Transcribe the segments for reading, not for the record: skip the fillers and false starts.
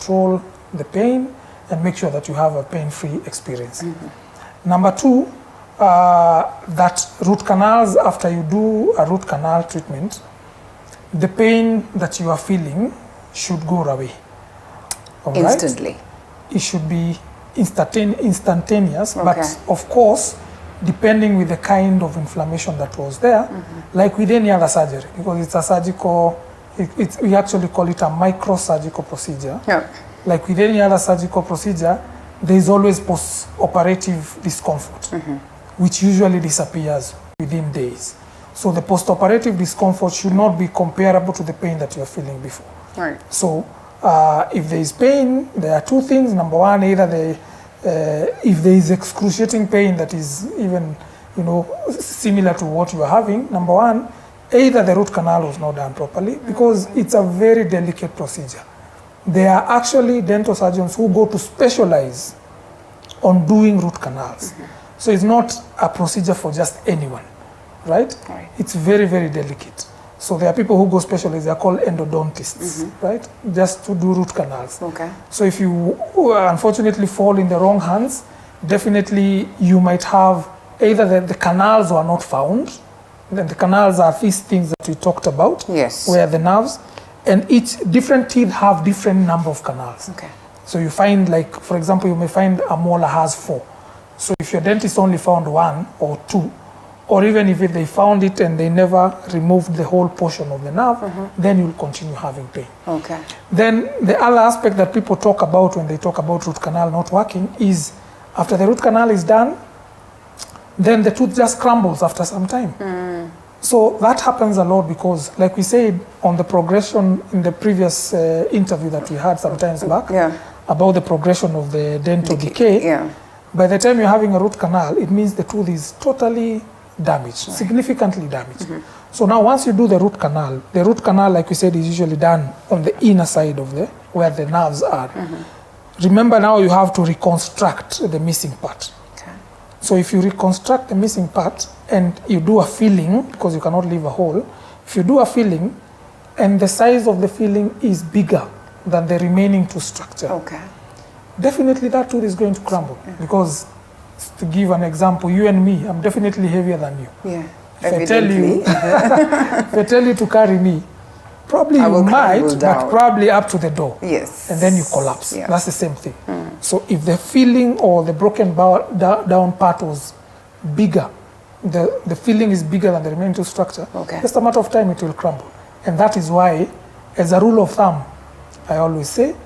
control the pain and make sure that you have a pain-free experience. Number two, that root canals, after you do a root canal treatment, the pain that you are feeling should go away. All instantly. Right? It should be instantaneous, but of course, depending with the kind of inflammation that was there, like with any other surgery, because it's a surgical, we actually call it a microsurgical procedure. Yeah. Like with any other surgical procedure, there is always post-operative discomfort, which usually disappears within days. So the post-operative discomfort should not be comparable to the pain that you are feeling before. Right. So if there is pain, there are two things. Number one, either if there is excruciating pain that is even, similar to what you are having, number one, either the root canal was not done properly, because it's a very delicate procedure. There are actually dental surgeons who go to specialize on doing root canals. So it's not a procedure for just anyone, right? It's very, very delicate. So there are people who go specialize, they are called endodontists, right? Just to do root canals. Okay. So if you unfortunately fall in the wrong hands, definitely you might have either the canals were not found. Then the canals are these things that we talked about, yes, where the nerves, and each different teeth have different number of canals. Okay. So you find, like, for example, you may find a molar has 4. So if your dentist only found 1 or 2, or even if they found it and they never removed the whole portion of the nerve, then you'll continue having pain. Okay. Then the other aspect that people talk about when they talk about root canal not working is after the root canal is done, then the tooth just crumbles after some time. So that happens a lot because, like we said on the progression in the previous interview that we had some times back, about the progression of the dental decay, by the time you're having a root canal, it means the tooth is totally damaged, significantly damaged. So now once you do the root canal, like we said, is usually done on the inner side of where the nerves are. Remember, now you have to reconstruct the missing part. So if you reconstruct the missing part and you do a filling, because you cannot leave a hole, if you do a filling and the size of the filling is bigger than the remaining tooth structure, definitely that tooth is going to crumble. Because, to give an example, you and me, I'm definitely heavier than you. If I tell you to carry me, probably you might, but probably up to the door. And then you collapse. That's the same thing. So if the filling or the broken down part was bigger, the filling is bigger than the remaining tooth structure, just a matter of time it will crumble. And that is why, as a rule of thumb, I always say,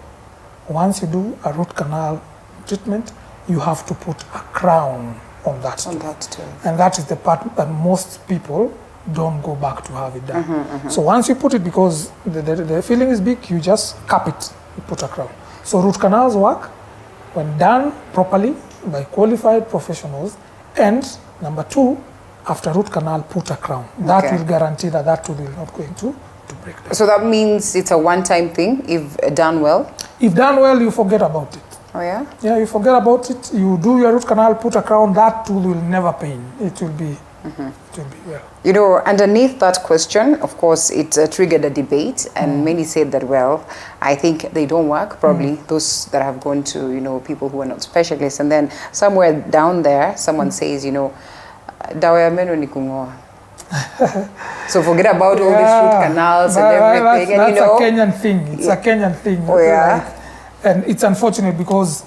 once you do a root canal treatment, you have to put a crown on that tooth. And that is the part that most people don't go back to have it done. So once you put it, because the filling is big, you just cap it, you put a crown. So root canals work when done properly by qualified professionals. And number 2, after root canal, put a crown. That will guarantee that that tooth will not going to break down. So that means it's a one-time thing if done well? If done well, you forget about it. Oh yeah? Yeah, you forget about it. You do your root canal, put a crown, that tooth will never pain. It will be, well. Underneath that question, of course, it triggered a debate, and many said that, well, I think they don't work, probably those that have gone to, people who are not specialists. And then somewhere down there, someone says, dawa ya meno ni kungoa. So forget about all these root canals and everything. That's a Kenyan thing. It's a Kenyan thing. Oh, yeah. And it's unfortunate because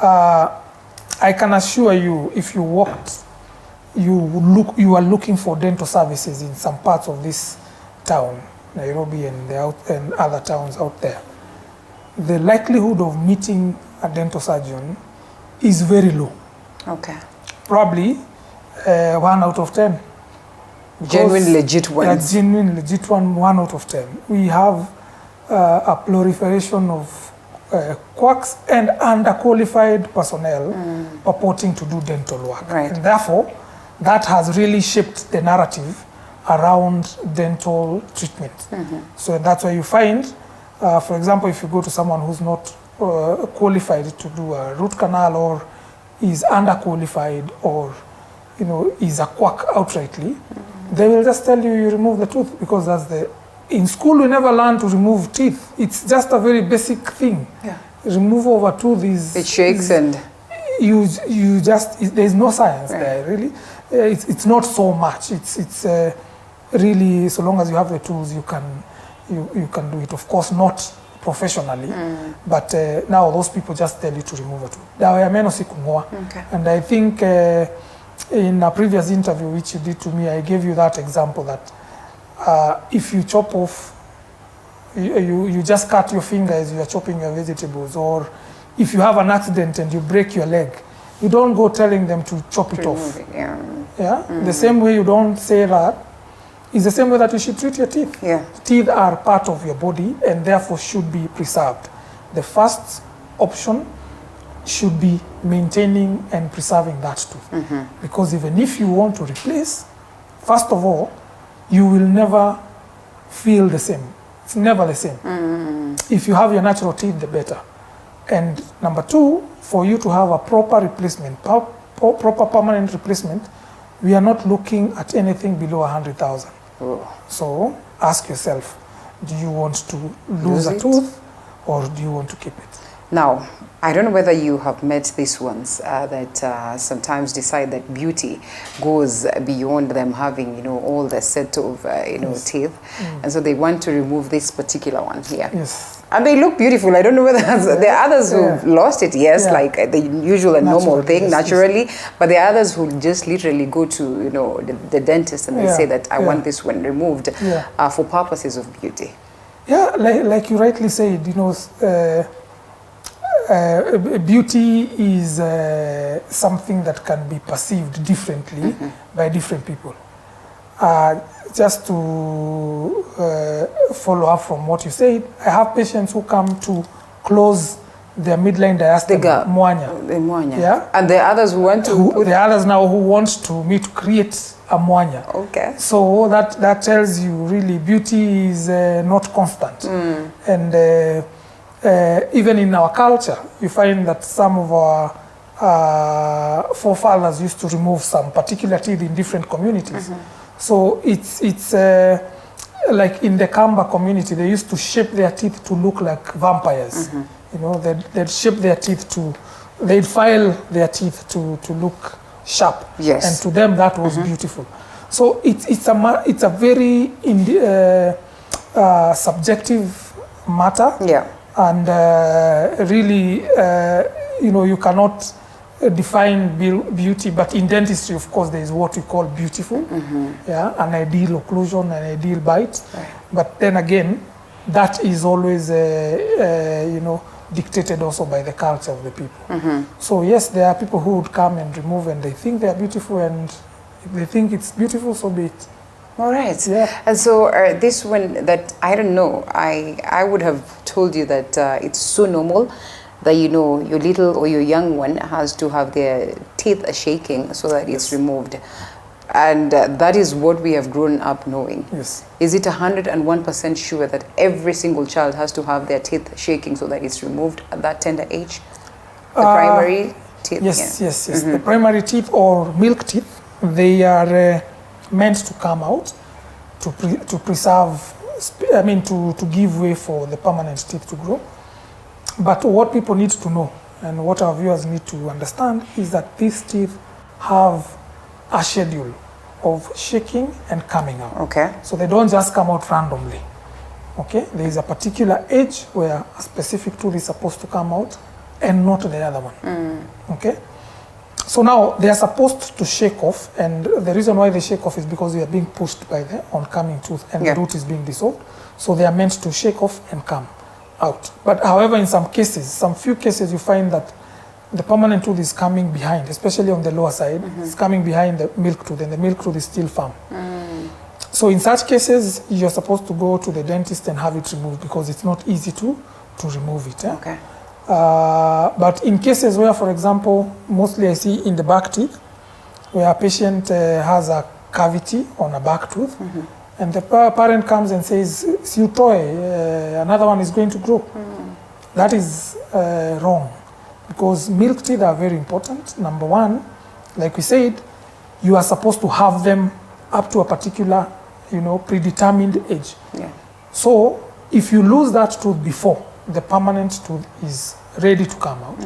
I can assure you, if you walked, you are looking for dental services in some parts of this town, Nairobi and other towns out there. The likelihood of meeting a dental surgeon is very low. Probably 1 out of 10. Genuine, legit ones. Genuine, legit 1 out of 10. We have a proliferation of quacks and underqualified personnel purporting to do dental work. And therefore, that has really shaped the narrative around dental treatment. So that's why you find, for example, if you go to someone who's not qualified to do a root canal, or is underqualified, or is a quack outrightly, they will just tell you remove the tooth, because that's in school we never learn to remove teeth. It's just a very basic thing. removal of a tooth is... It shakes and... You just... There's no science there, really. It's not so much. It's really, so long as you have the tools, you can do it. Of course, not professionally, but now those people just tell you to remove it. Okay. And I think in a previous interview which you did to me, I gave you that example that if you chop off, you just cut your finger as you are chopping your vegetables, or if you have an accident and you break your leg, you don't go telling them to chop it off. The same way you don't say that, is the same way that you should treat your teeth. Teeth are part of your body and therefore should be preserved. The first option should be maintaining and preserving that tooth. Because even if you want to replace, first of all, you will never feel the same. It's never the same. If you have your natural teeth, the better. And number two, for you to have a proper replacement, proper permanent replacement, we are not looking at anything below 100,000. So ask yourself, do you want to lose a tooth or do you want to keep it? Now, I don't know whether you have met these ones that sometimes decide that beauty goes beyond them having, you know, all the set of, teeth. And so they want to remove this particular one here. And they look beautiful. I don't know whether there are others who've lost it, like the usual and normal thing, naturally. But there are others who just literally go to, you know, the dentist and they say that I want this one removed for purposes of beauty. Like you rightly said, you know, beauty is something that can be perceived differently by different people. Just to follow up from what you said, I have patients who come to close their midline diastema, mwanya. And there are others who want to there are others now who want me to create a mwanya. So that tells you really beauty is not constant. And even in our culture, you find that some of our forefathers used to remove some particular teeth in different communities. So it's like in the Kamba community, they used to shape their teeth to look like vampires. You know, they'd shape their teeth they'd file their teeth to look sharp. And to them that was beautiful. So it's a very subjective matter. And really, you know, you cannot define beauty, but in dentistry, of course, there is what we call beautiful, an ideal occlusion, an ideal bite. But then again, that is always, you know, dictated also by the culture of the people. So yes, there are people who would come and remove, and they think they are beautiful, and if they think it's beautiful, so be it. All right. And so this one that, I don't know, I would have told you that it's so normal that, you know, your little or your young one has to have their teeth shaking so that it's removed. And that is what we have grown up knowing. Is it 101% sure that every single child has to have their teeth shaking so that it's removed at that tender age? The primary teeth? Yes. The primary teeth or milk teeth, they are meant to come out to preserve, I mean to give way for the permanent teeth to grow. But what people need to know, and what our viewers need to understand, is that these teeth have a schedule of shaking and coming out. So they don't just come out randomly. There is a particular age where a specific tooth is supposed to come out and not the other one. So now they are supposed to shake off, and the reason why they shake off is because they are being pushed by the oncoming tooth and the root is being dissolved. So they are meant to shake off and come out. But however, in some cases, some few cases, you find that the permanent tooth is coming behind, especially on the lower side. It's coming behind the milk tooth, and the milk tooth is still firm. So in such cases, you're supposed to go to the dentist and have it removed, because it's not easy to remove it. But in cases where, for example, mostly I see in the back teeth, where a patient has a cavity on a back tooth, and the parent comes and says, "You toy, another one is going to grow." That is wrong, because milk teeth are very important. Number one, like we said, you are supposed to have them up to a particular, you know, predetermined age. So if you lose that tooth before, the permanent tooth is ready to come out.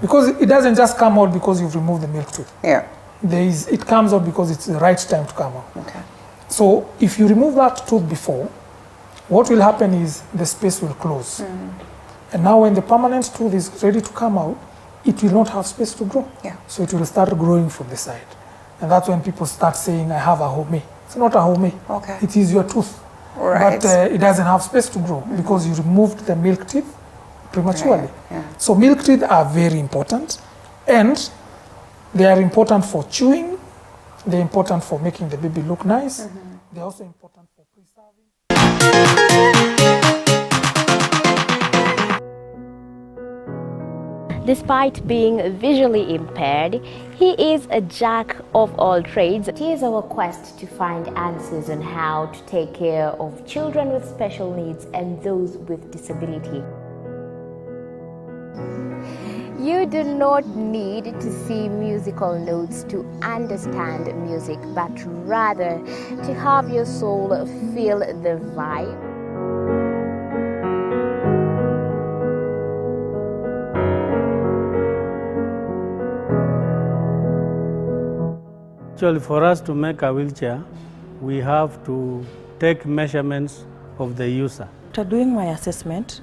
Because it doesn't just come out because you've removed the milk tooth. Yeah. It comes out because it's the right time to come out. Okay. So if you remove that tooth before, what will happen is the space will close. And now when the permanent tooth is ready to come out, it will not have space to grow. Yeah. So it will start growing from the side. And that's when people start saying, I have a home. It's not a home. Okay. It is your tooth. Right. But it doesn't have space to grow because you removed the milk teeth prematurely. Yeah. So milk teeth are very important, and they are important for chewing. They're important for making the baby look nice. They're also important for preserving. Despite being visually impaired, he is a jack of all trades. It is our quest to find answers on how to take care of children with special needs and those with disability. You do not need to see musical notes to understand music, but rather to have your soul feel the vibe. Actually, for us to make a wheelchair, we have to take measurements of the user. After doing my assessment,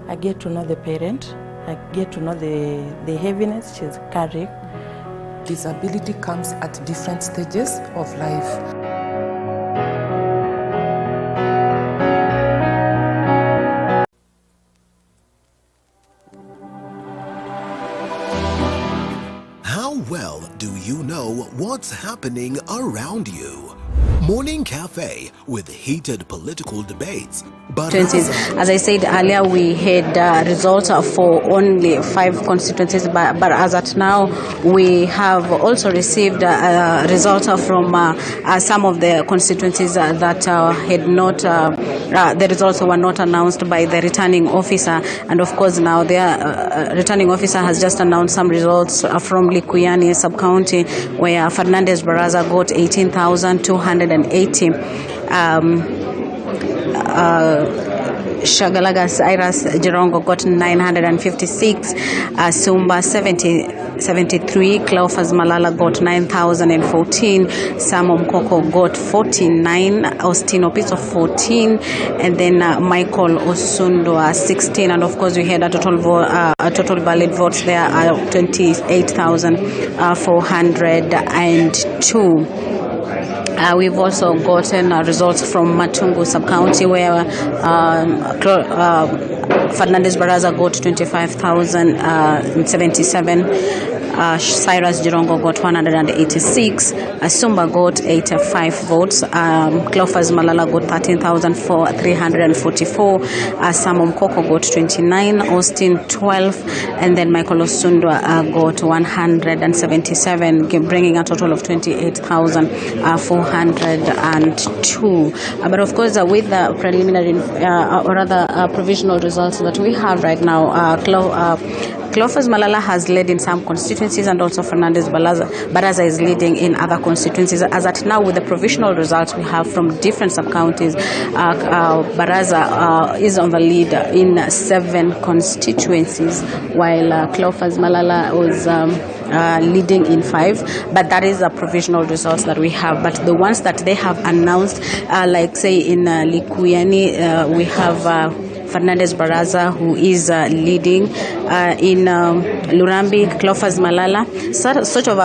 I get to know the parent, I get to know the heaviness she's carrying. Disability comes at different stages of life. How well do you know what's happening around you? Morning Cafe with heated political debates. But as I said earlier, we had results for only 5 constituencies, but as at now, we have also received results from some of the constituencies that had not, the results were not announced by the returning officer, and of course now the returning officer has just announced some results from Likuyani sub-county, where Fernandez Baraza got 18,280. Shagalaga Cyrus Jirongo got 956, Sumba 73, Cleophas Malala got 9,014, Samo Mkoko got 49, Austin Opiso 14, and then Michael Osundwa 16, and of course we had a total valid votes there are 28,402. We've also gotten results from Matungu sub-county, where Fernandez Baraza got 25,077. Cyrus Jirongo got 186. Sumba got 85 votes. Cleophas Malala got 13,344. Samo Mkoko got 29. Austin 12. And then Michael Osundwa got 177, bringing a total of 28,402. But of course, with the preliminary or rather provisional results that we have right now, Cleophas Malala has led in some constituencies, and also Fernandez Baraza is leading in other constituencies. As at now, with the provisional results we have from different sub-counties, Baraza is on the lead in 7 constituencies, while Cleophas Malala was leading in 5, but that is the provisional results that we have. But the ones that they have announced, like say in Likuyani, we have Fernandez Baraza, who is leading in Lurambi, Cleophas Malala. Sort of